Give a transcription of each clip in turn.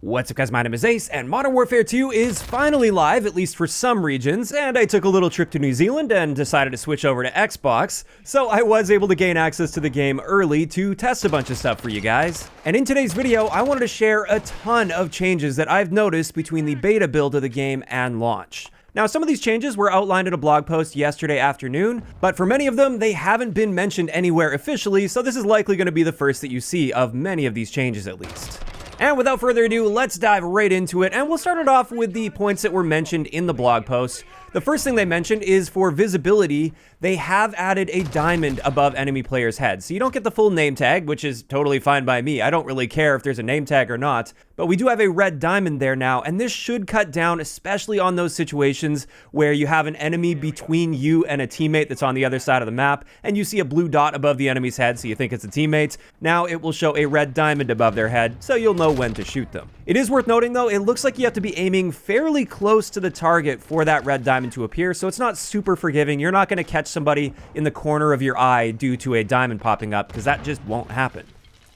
What's up guys, my name is Ace, and Modern Warfare 2 is finally live, at least for some regions, and I took a little trip to New Zealand and decided to switch over to Xbox, so I was able to gain access to the game early to test a bunch of stuff for you guys. And in today's video, I wanted to share a ton of changes that I've noticed between the beta build of the game and launch. Now, some of these changes were outlined in a blog post yesterday afternoon, but for many of them, they haven't been mentioned anywhere officially, so this is likely going to be the first that you see of many of these changes at least. And without further ado, let's dive right into it, and we'll start it off with the points that were mentioned in the blog post. The first thing they mentioned is for visibility, they have added a diamond above enemy players' heads. So you don't get the full name tag, which is totally fine by me. I don't really care if there's a name tag or not, but we do have a red diamond there now, and this should cut down, especially on those situations where you have an enemy between you and a teammate that's on the other side of the map, and you see a blue dot above the enemy's head, so you think it's a teammate. Now it will show a red diamond above their head, so you'll know when to shoot them. It is worth noting though, it looks like you have to be aiming fairly close to the target for that red diamond to appear, so it's not super forgiving. You're not going to catch somebody in the corner of your eye due to a diamond popping up, because that just won't happen.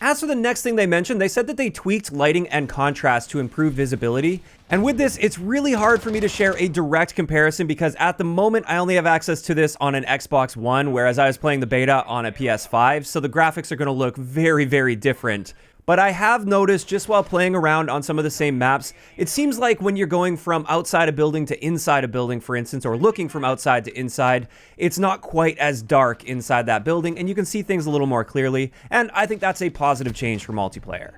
As for the next thing they mentioned, they said that they tweaked lighting and contrast to improve visibility. And with this, it's really hard for me to share a direct comparison because at the moment, I only have access to this on an Xbox One, whereas I was playing the beta on a PS5, so the graphics are going to look very, very different. But I have noticed just while playing around on some of the same maps, it seems like when you're going from outside a building to inside a building, for instance, or looking from outside to inside, it's not quite as dark inside that building, and you can see things a little more clearly, and I think that's a positive change for multiplayer.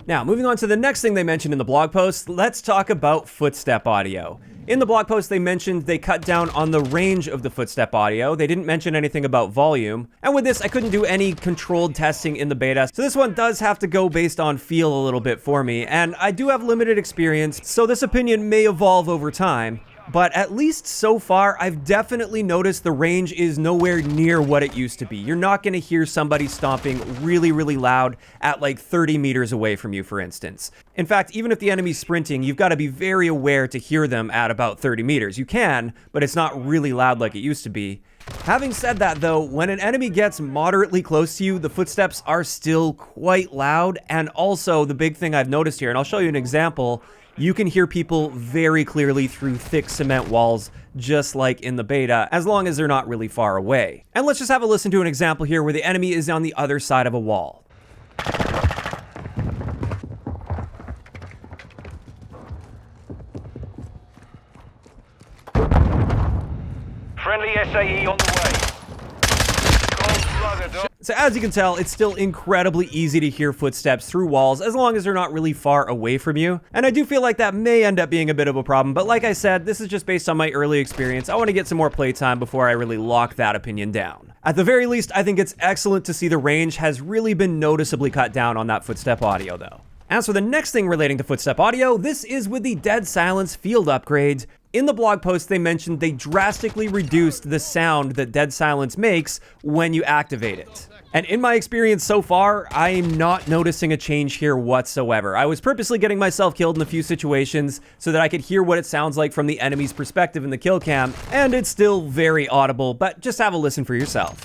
Now, moving on to the next thing they mentioned in the blog post, let's talk about footstep audio. In the blog post, they mentioned they cut down on the range of the footstep audio. They didn't mention anything about volume. And with this, I couldn't do any controlled testing in the beta. So this one does have to go based on feel a little bit for me. And I do have limited experience, so this opinion may evolve over time. But at least so far, I've definitely noticed the range is nowhere near what it used to be. You're not going to hear somebody stomping really, really loud at like 30 meters away from you, for instance. In fact, even if the enemy's sprinting, you've got to be very aware to hear them at about 30 meters. You can, but it's not really loud like it used to be. Having said that though, when an enemy gets moderately close to you, the footsteps are still quite loud. And also the big thing I've noticed here, and I'll show you an example, you can hear people very clearly through thick cement walls, just like in the beta, as long as they're not really far away. And let's just have a listen to an example here where the enemy is on the other side of a wall. Friendly SAE on the way. So as you can tell, it's still incredibly easy to hear footsteps through walls as long as they're not really far away from you. And I do feel like that may end up being a bit of a problem, but like I said, this is just based on my early experience. I want to get some more playtime before I really lock that opinion down. At the very least, I think it's excellent to see the range has really been noticeably cut down on that footstep audio though. As for the next thing relating to footstep audio, this is with the Dead Silence field upgrade. In the blog post, they mentioned they drastically reduced the sound that Dead Silence makes when you activate it. And in my experience so far, I am not noticing a change here whatsoever. I was purposely getting myself killed in a few situations so that I could hear what it sounds like from the enemy's perspective in the kill cam, and it's still very audible, but just have a listen for yourself.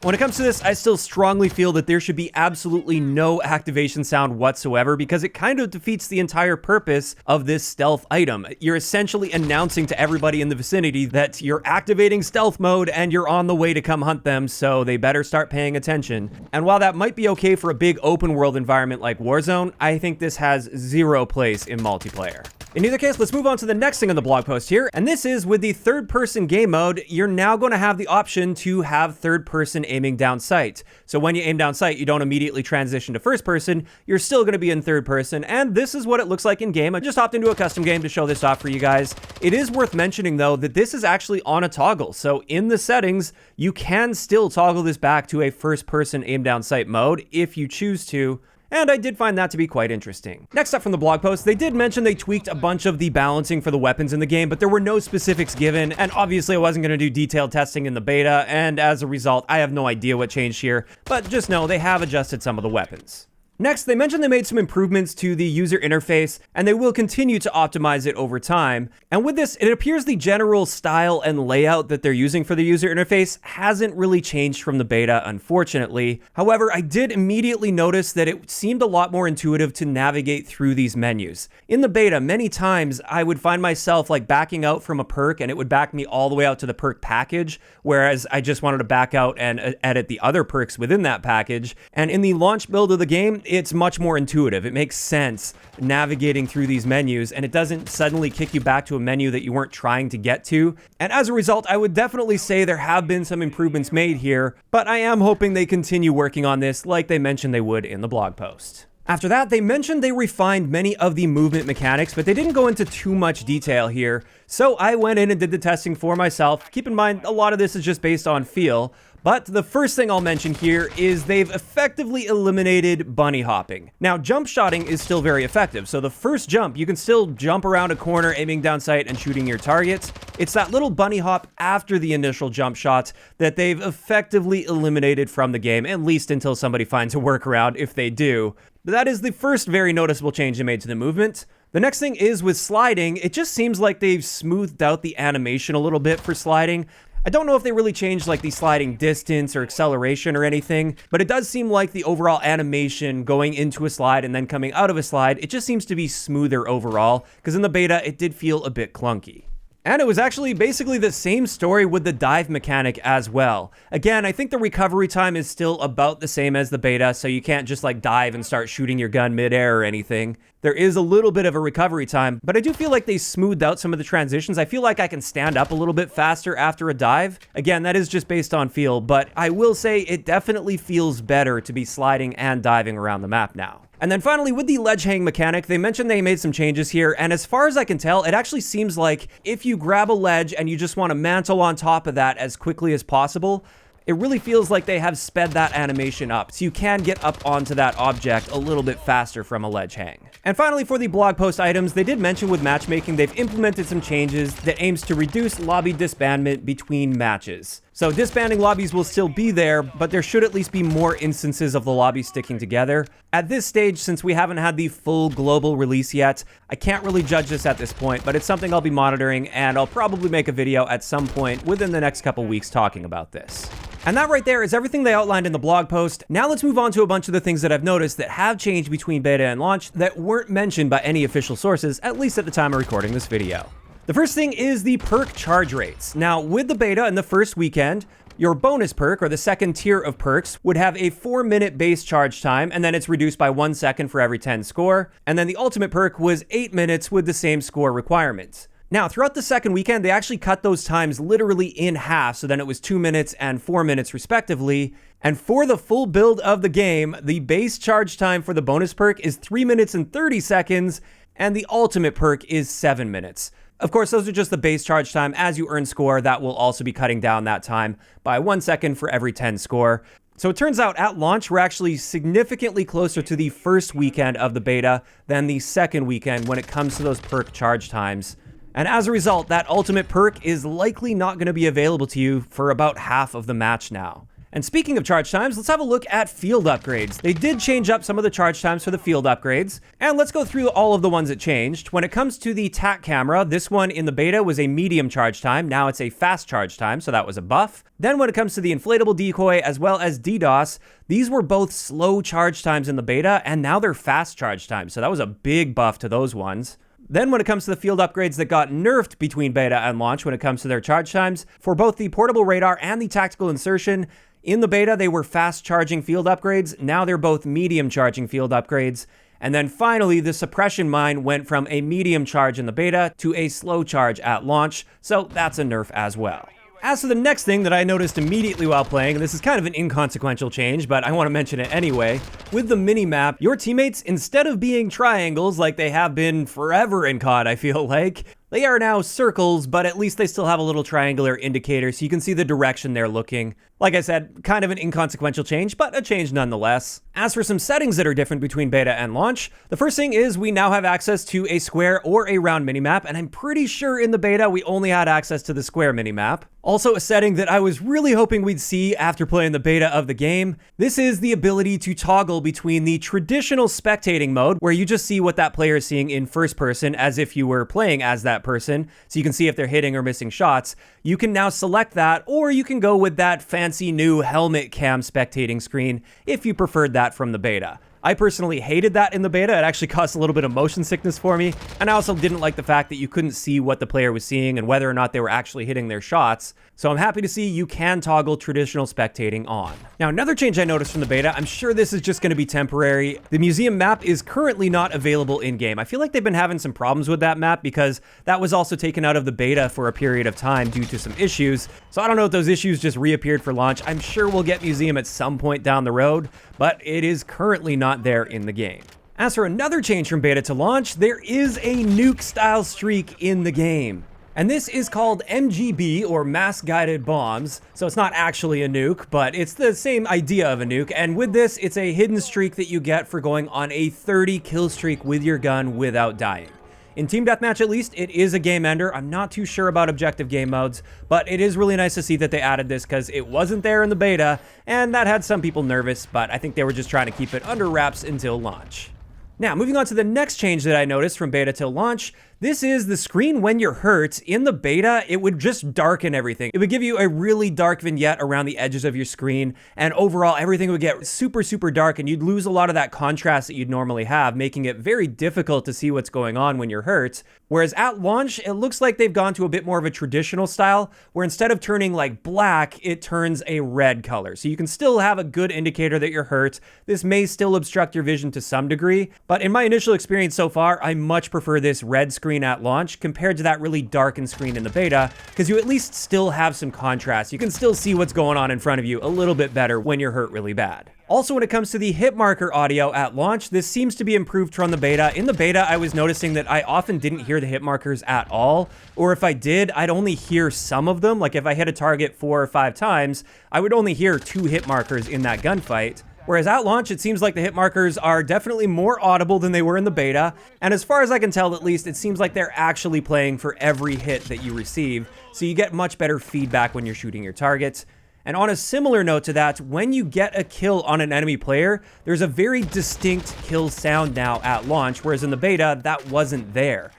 When it comes to this, I still strongly feel that there should be absolutely no activation sound whatsoever because it kind of defeats the entire purpose of this stealth item. You're essentially announcing to everybody in the vicinity that you're activating stealth mode and you're on the way to come hunt them, so they better start paying attention. And while that might be okay for a big open world environment like Warzone, I think this has zero place in multiplayer. In either case, let's move on to the next thing on the blog post here, and this is with the third-person game mode, you're now going to have the option to have third-person aiming down sight. So when you aim down sight, you don't immediately transition to first person, you're still going to be in third person, and this is what it looks like in game. I just hopped into a custom game to show this off for you guys. It is worth mentioning though that this is actually on a toggle, so in the settings, you can still toggle this back to a first-person aim down sight mode if you choose to. And I did find that to be quite interesting. Next up from the blog post, they did mention they tweaked a bunch of the balancing for the weapons in the game, but there were no specifics given, and obviously I wasn't going to do detailed testing in the beta, and as a result, I have no idea what changed here, but just know they have adjusted some of the weapons. Next, they mentioned they made some improvements to the user interface, and they will continue to optimize it over time. And with this, it appears the general style and layout that they're using for the user interface hasn't really changed from the beta, unfortunately. However, I did immediately notice that it seemed a lot more intuitive to navigate through these menus. In the beta, many times I would find myself like backing out from a perk, and it would back me all the way out to the perk package, whereas I just wanted to back out and edit the other perks within that package. And in the launch build of the game, it's much more intuitive. It makes sense navigating through these menus, and it doesn't suddenly kick you back to a menu that you weren't trying to get to. And as a result, I would definitely say there have been some improvements made here, but I am hoping they continue working on this like they mentioned they would in the blog post. After that, they mentioned they refined many of the movement mechanics, but they didn't go into too much detail here. So I went in and did the testing for myself. Keep in mind, a lot of this is just based on feel. But the first thing I'll mention here is they've effectively eliminated bunny hopping. Now, jump shotting is still very effective, so the first jump, you can still jump around a corner, aiming down sight and shooting your targets. It's that little bunny hop after the initial jump shots that they've effectively eliminated from the game, at least until somebody finds a workaround, if they do. But that is the first very noticeable change they made to the movement. The next thing is with sliding, it just seems like they've smoothed out the animation a little bit for sliding. I don't know if they really changed like the sliding distance or acceleration or anything, but it does seem like the overall animation going into a slide and then coming out of a slide, it just seems to be smoother overall, because in the beta, it did feel a bit clunky. And it was actually basically the same story with the dive mechanic as well. Again, I think the recovery time is still about the same as the beta, so you can't just like dive and start shooting your gun midair or anything. There is a little bit of a recovery time, but I do feel like they smoothed out some of the transitions. I feel like I can stand up a little bit faster after a dive. Again, that is just based on feel, but I will say it definitely feels better to be sliding and diving around the map now. And then finally, with the ledge hang mechanic, they mentioned they made some changes here, and as far as I can tell, it actually seems like if you grab a ledge and you just want to mantle on top of that as quickly as possible, it really feels like they have sped that animation up, so you can get up onto that object a little bit faster from a ledge hang. And finally, for the blog post items, they did mention with matchmaking, they've implemented some changes that aims to reduce lobby disbandment between matches. So disbanding lobbies will still be there, but there should at least be more instances of the lobby sticking together. At this stage, since we haven't had the full global release yet, I can't really judge this at this point, but it's something I'll be monitoring, and I'll probably make a video at some point within the next couple weeks talking about this. And that right there is everything they outlined in the blog post. Now let's move on to a bunch of the things that I've noticed that have changed between beta and launch that weren't mentioned by any official sources, at least at the time of recording this video. The first thing is the perk charge rates. Now, with the beta in the first weekend, your bonus perk, or the second tier of perks, would have a 4-minute base charge time, and then it's reduced by 1 second for every 10 score. And then the ultimate perk was 8 minutes with the same score requirements. Now, throughout the second weekend, they actually cut those times literally in half, so then it was 2 minutes and 4 minutes respectively. And for the full build of the game, the base charge time for the bonus perk is 3 minutes and 30 seconds, and the ultimate perk is 7 minutes. Of course, those are just the base charge time. As you earn score, that will also be cutting down that time by 1 second for every 10 score. So it turns out at launch, we're actually significantly closer to the first weekend of the beta than the second weekend when it comes to those perk charge times. And as a result, that ultimate perk is likely not going to be available to you for about half of the match now. And speaking of charge times, let's have a look at field upgrades. They did change up some of the charge times for the field upgrades, and let's go through all of the ones that changed. When it comes to the TAC camera, this one in the beta was a medium charge time. Now it's a fast charge time, so that was a buff. Then when it comes to the inflatable decoy as well as DDoS, these were both slow charge times in the beta, and now they're fast charge times, so that was a big buff to those ones. Then when it comes to the field upgrades that got nerfed between beta and launch when it comes to their charge times, for both the portable radar and the tactical insertion, in the beta they were fast charging field upgrades, now they're both medium charging field upgrades. And then finally, the suppression mine went from a medium charge in the beta to a slow charge at launch, so that's a nerf as well. As for the next thing that I noticed immediately while playing, and this is kind of an inconsequential change, but I want to mention it anyway, with the mini-map, your teammates, instead of being triangles like they have been forever in COD, I feel like, they are now circles, but at least they still have a little triangular indicator so you can see the direction they're looking. Like I said, kind of an inconsequential change, but a change nonetheless. As for some settings that are different between beta and launch, the first thing is we now have access to a square or a round minimap, and I'm pretty sure in the beta we only had access to the square minimap. Also, a setting that I was really hoping we'd see after playing the beta of the game, this is the ability to toggle between the traditional spectating mode, where you just see what that player is seeing in first person as if you were playing as that person, so you can see if they're hitting or missing shots. You can now select that, or you can go with that fancy new helmet cam spectating screen if you preferred that from the beta. I personally hated that in the beta. It actually caused a little bit of motion sickness for me, and I also didn't like the fact that you couldn't see what the player was seeing and whether or not they were actually hitting their shots. So I'm happy to see you can toggle traditional spectating on. Now, another change I noticed from the beta, I'm sure this is just going to be temporary. The museum map is currently not available in-game. I feel like they've been having some problems with that map because that was also taken out of the beta for a period of time due to some issues. So I don't know if those issues just reappeared for launch. I'm sure we'll get museum at some point down the road, but it is currently not there in the game. As for another change from beta to launch, there is a Nuke-Style Streak in the game. And this is called MGB, or Mass Guided Bombs. So it's not actually a nuke, but it's the same idea of a nuke. And with this, it's a hidden streak that you get for going on a 30 kill streak with your gun without dying. In Team Deathmatch, at least, it is a game ender. I'm not too sure about objective game modes, but it is really nice to see that they added this because it wasn't there in the beta, and that had some people nervous, but I think they were just trying to keep it under wraps until launch. Now, moving on to the next change that I noticed from beta till launch, this is the screen when you're hurt. In the beta, it would just darken everything. It would give you a really dark vignette around the edges of your screen, and overall, everything would get super, super dark, and you'd lose a lot of that contrast that you'd normally have, making it very difficult to see what's going on when you're hurt. Whereas at launch, it looks like they've gone to a bit more of a traditional style, where instead of turning like black, it turns a red color. So you can still have a good indicator that you're hurt. This may still obstruct your vision to some degree, but in my initial experience so far, I much prefer this red screen at launch compared to that really darkened screen in the beta, because you at least still have some contrast. You can still see what's going on in front of you a little bit better when you're hurt really bad. Also, when it comes to the Hitmarker audio at launch, this seems to be improved from the beta. In the beta, I was noticing that I often didn't hear the hit markers at all, or if I did, I'd only hear some of them. Like if I hit a target 4 or 5 times, I would only hear 2 hit markers in that gunfight. Whereas at launch, it seems like the hit markers are definitely more audible than they were in the beta, and as far as I can tell at least, it seems like they're actually playing for every hit that you receive, so you get much better feedback when you're shooting your targets. And on a similar note to that, when you get a kill on an enemy player, there's a very distinct kill sound now at launch, whereas in the beta, that wasn't there.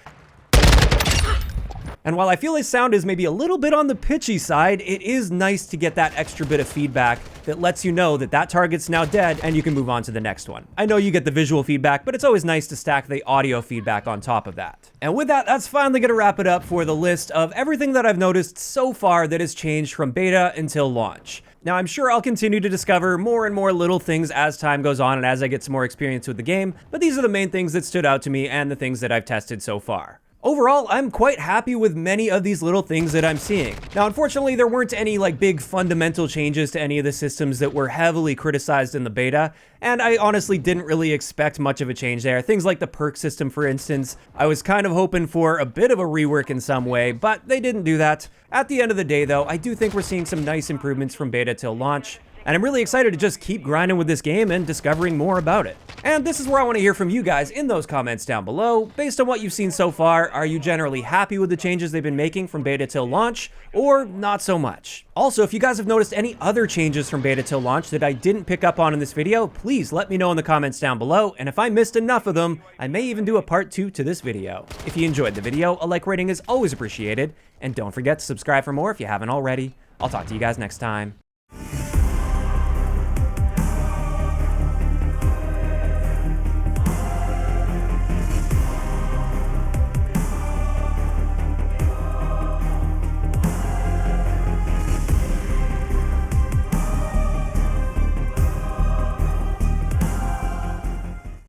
And while I feel his sound is maybe a little bit on the pitchy side, it is nice to get that extra bit of feedback that lets you know that that target's now dead and you can move on to the next one. I know you get the visual feedback, but it's always nice to stack the audio feedback on top of that. And with that, that's finally gonna wrap it up for the list of everything that I've noticed so far that has changed from beta until launch. Now, I'm sure I'll continue to discover more and more little things as time goes on and as I get some more experience with the game, but these are the main things that stood out to me and the things that I've tested so far. Overall, I'm quite happy with many of these little things that I'm seeing. Now, unfortunately, there weren't any big fundamental changes to any of the systems that were heavily criticized in the beta, and I honestly didn't really expect much of a change there. Things like the perk system, for instance, I was kind of hoping for a bit of a rework in some way, but they didn't do that. At the end of the day, though, I do think we're seeing some nice improvements from beta till launch. And I'm really excited to just keep grinding with this game and discovering more about it. And this is where I want to hear from you guys in those comments down below. Based on what you've seen so far, are you generally happy with the changes they've been making from beta till launch, or not so much? Also, if you guys have noticed any other changes from beta till launch that I didn't pick up on in this video, please let me know in the comments down below, and if I missed enough of them, I may even do a part 2 to this video. If you enjoyed the video, a like rating is always appreciated, and don't forget to subscribe for more if you haven't already. I'll talk to you guys next time.